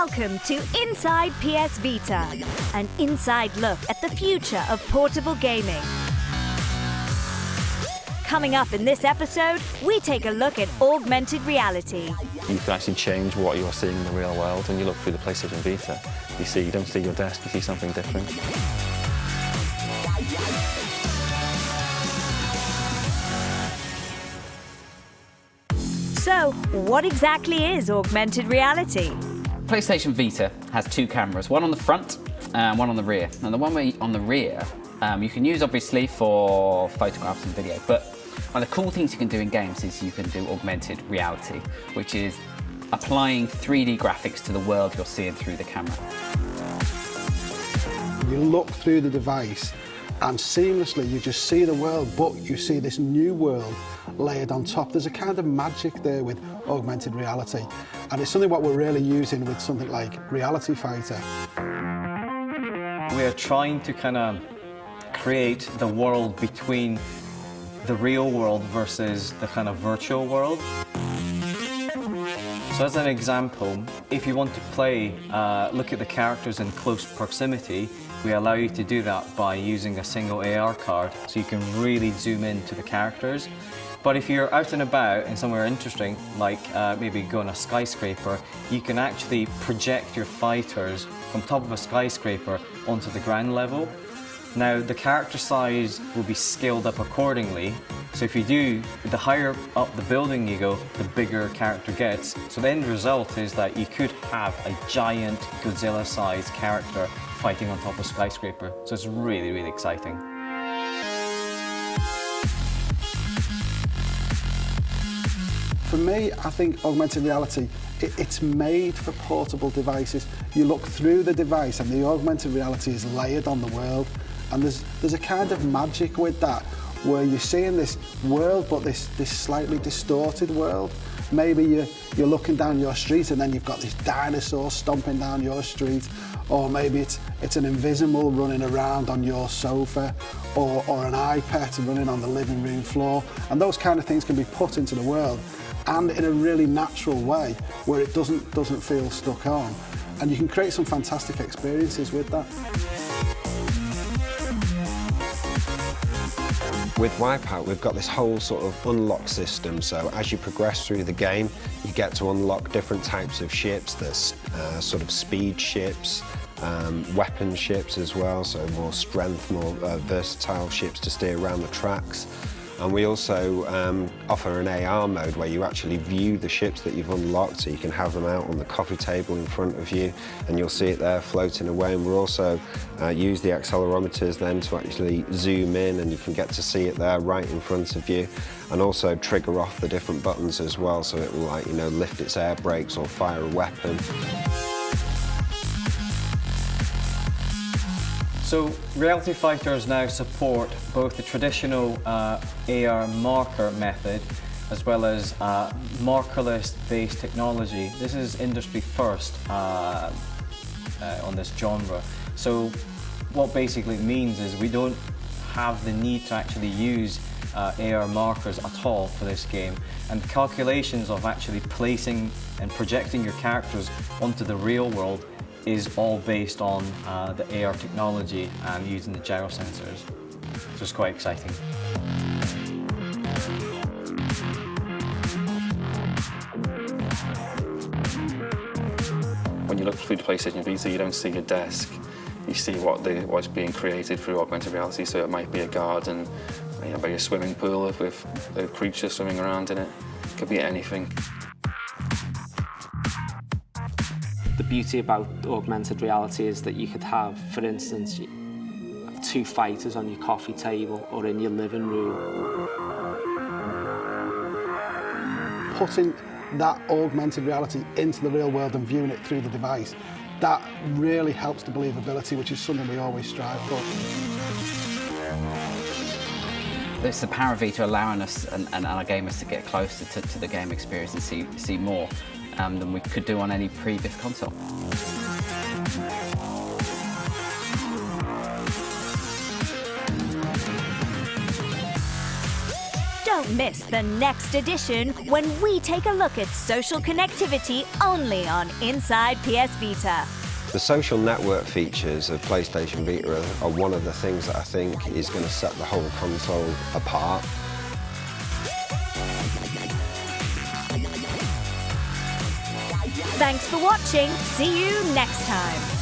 Welcome to Inside PS Vita, an inside look at the future of portable gaming. Coming up in this episode, we take a look at augmented reality. You can actually change what you're seeing in the real world. When you look through the PlayStation Vita, you don't see your desk, you see something different. So, what exactly is augmented reality? PlayStation Vita has two cameras, one on the front and one on the rear. And the one on the rear, you can use obviously for photographs and video, but one of the cool things you can do in games is you can do augmented reality, which is applying 3D graphics to the world you're seeing through the camera. You look through the device and seamlessly you just see the world, but you see this new world layered on top. There's a kind of magic there with augmented reality, and it's something what we're really using with something like Reality Fighter. We're trying to kind of create the world between the real world versus the kind of virtual world. So as an example, if you want to play, look at the characters in close proximity, we allow you to do that by using a single AR card, so you can really zoom into the characters. But if you're out and about in somewhere interesting, like maybe go on a skyscraper, you can actually project your fighters from top of a skyscraper onto the ground level. Now, the character size will be scaled up accordingly. So if you do, the higher up the building you go, the bigger character gets. So the end result is that you could have a giant Godzilla-sized character fighting on top of a skyscraper. So it's really, really exciting. For me, I think augmented reality, it's made for portable devices. You look through the device and the augmented reality is layered on the world. And there's a kind of magic with that, where you're seeing this world, but this slightly distorted world. Maybe you're looking down your street and then you've got this dinosaur stomping down your street, or maybe it's an invisible running around on your sofa, or an iPad running on the living room floor. And those kind of things can be put into the world, and in a really natural way, where it doesn't feel stuck on. And you can create some fantastic experiences with that. With Wipeout, we've got this whole sort of unlock system, so as you progress through the game, you get to unlock different types of ships. There's sort of speed ships, weapon ships as well, so more strength, more versatile ships to steer around the tracks. And we also offer an AR mode where you actually view the ships that you've unlocked, so you can have them out on the coffee table in front of you and you'll see it there floating away. And we'll also use the accelerometers then to actually zoom in, and you can get to see it there right in front of you, and also trigger off the different buttons as well, so it will, like, you know, lift its air brakes or fire a weapon. So Reality Fighters now support both the traditional AR marker method as well as markerless-based technology. This is industry first on this genre. So what basically means is we don't have the need to actually use AR markers at all for this game. And the calculations of actually placing and projecting your characters onto the real world is all based on the AR technology and using the gyro sensors. So it's quite exciting. When you look through the PlayStation Vita, you don't see your desk. You see what's being created through augmented reality. So it might be a garden, maybe a swimming pool with a creature swimming around in it. It could be anything. The beauty about augmented reality is that you could have, for instance, two fighters on your coffee table or in your living room. Putting that augmented reality into the real world and viewing it through the device, that really helps the believability, which is something we always strive for. It's the power of Vita allowing us and our gamers to get closer to the game experience and see more than we could do on any previous console. Don't miss the next edition when we take a look at social connectivity only on Inside PS Vita. The social network features of PlayStation Vita are one of the things that I think is going to set the whole console apart. Thanks for watching. See you next time.